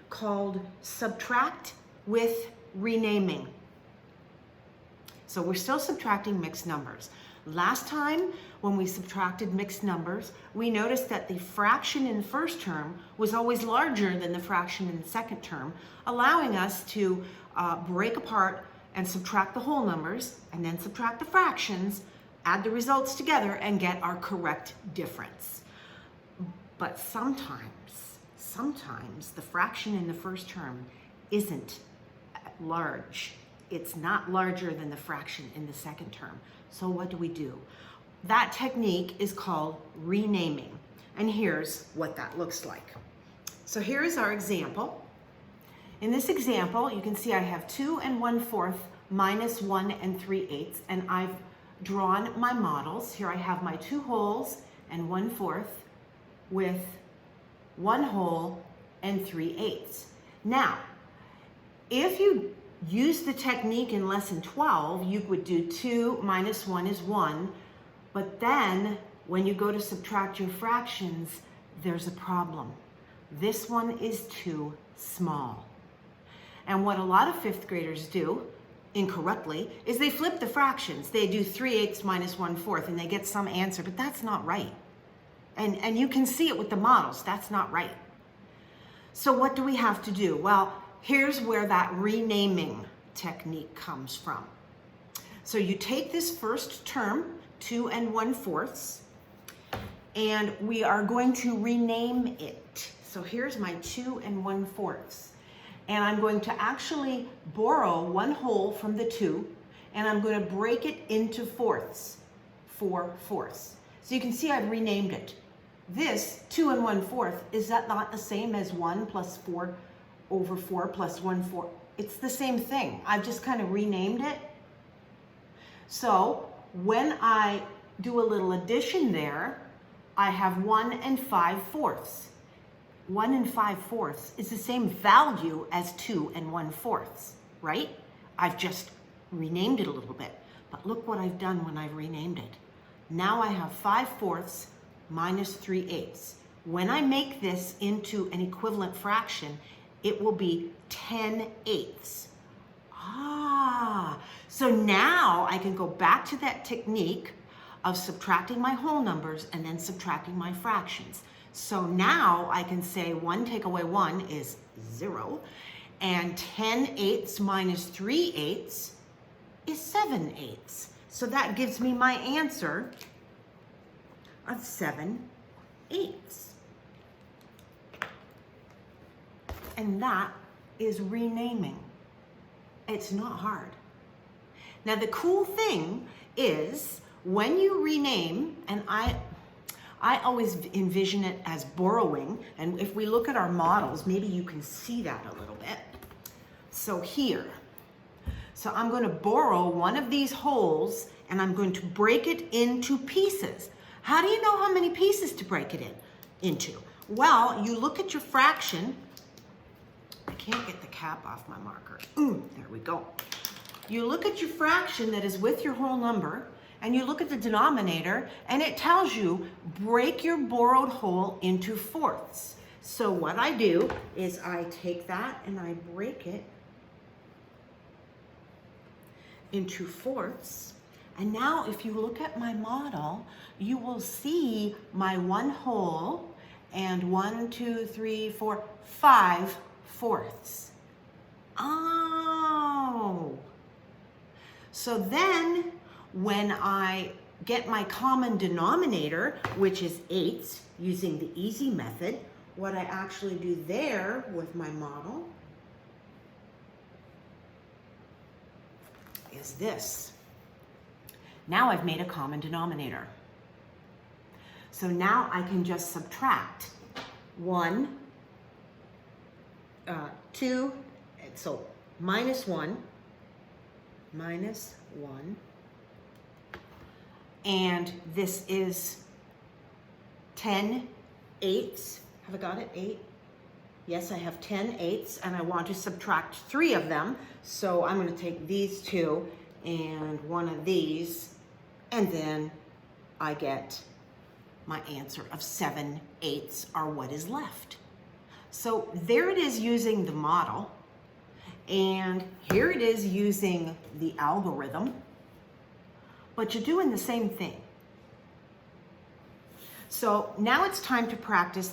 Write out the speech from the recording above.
called subtract with renaming. So we're still subtracting mixed numbers. Last time when we subtracted mixed numbers, we noticed that the fraction in the first term was always larger than the fraction in the second term, allowing us to break apart and subtract the whole numbers and then subtract the fractions, add the results together and get our correct difference. But sometimes the fraction in the first term isn't large. It's not larger than the fraction in the second term. So what do? That technique is called renaming. And here's what that looks like. So here is our example. In this example, you can see I have 2 1/4 minus 1 3/8, and I've drawn my models. Here I have my 2 wholes and 1/4 with 1 whole and 3/8. Now, if you use the technique in lesson 12, you would do 2 minus 1 is 1, but then when you go to subtract your fractions, there's a problem. This one is too small. And what a lot of 5th graders do, incorrectly, is they flip the fractions. They do 3/8 minus 1/4 and they get some answer, but that's not right. And you can see it with the models, that's not right. So what do we have to do? Well, here's where that renaming technique comes from. So you take this first term, 2 1/4, and we are going to rename it. So here's my 2 1/4. And I'm going to actually borrow 1 whole from the 2, and I'm going to break it into fourths, 4/4. So you can see I've renamed it. This 2 1/4, is that not the same as 1 plus 4 over 4 plus 1/4? It's the same thing. I've just kind of renamed it. So when I do a little addition there, I have 1 5/4. 1 5/4 is the same value as 2 1/4, right? I've just renamed it a little bit. But look what I've done when I've renamed it. Now I have 5/4 minus 3/8. When I make this into an equivalent fraction, it will be 10/8. So now I can go back to that technique of subtracting my whole numbers and then subtracting my fractions. So now I can say 1 take away 1 is 0, and 10/8 minus 3/8 is 7/8. So that gives me my answer of 7/8. And that is renaming. It's not hard. Now the cool thing is when you rename, and I always envision it as borrowing, and if we look at our models, maybe you can see that a little bit. So here, so I'm going to borrow one of these wholes and I'm going to break it into pieces. How do you know how many pieces to break it into? Well, you look at your fraction. I can't get the cap off my marker. There we go. You look at your fraction that is with your whole number, and you look at the denominator, and it tells you break your borrowed whole into fourths. So what I do is I take that and I break it into fourths. And now if you look at my model, you will see my 1 whole and 1, 2, 3, 4, 5 fourths. Oh. So then when I get my common denominator, which is 8, using the easy method, what I actually do there with my model is this. Now I've made a common denominator. So now I can just subtract 1, 2, so minus 1, and this is 10/8. Have I got it? 8? Yes, I have 10/8, and I want to subtract 3 of them. So I'm going to take these 2 and one of these, and then I get my answer of 7/8 are what is left. So there it is using the model, and here it is using the algorithm, but you're doing the same thing. So now it's time to practice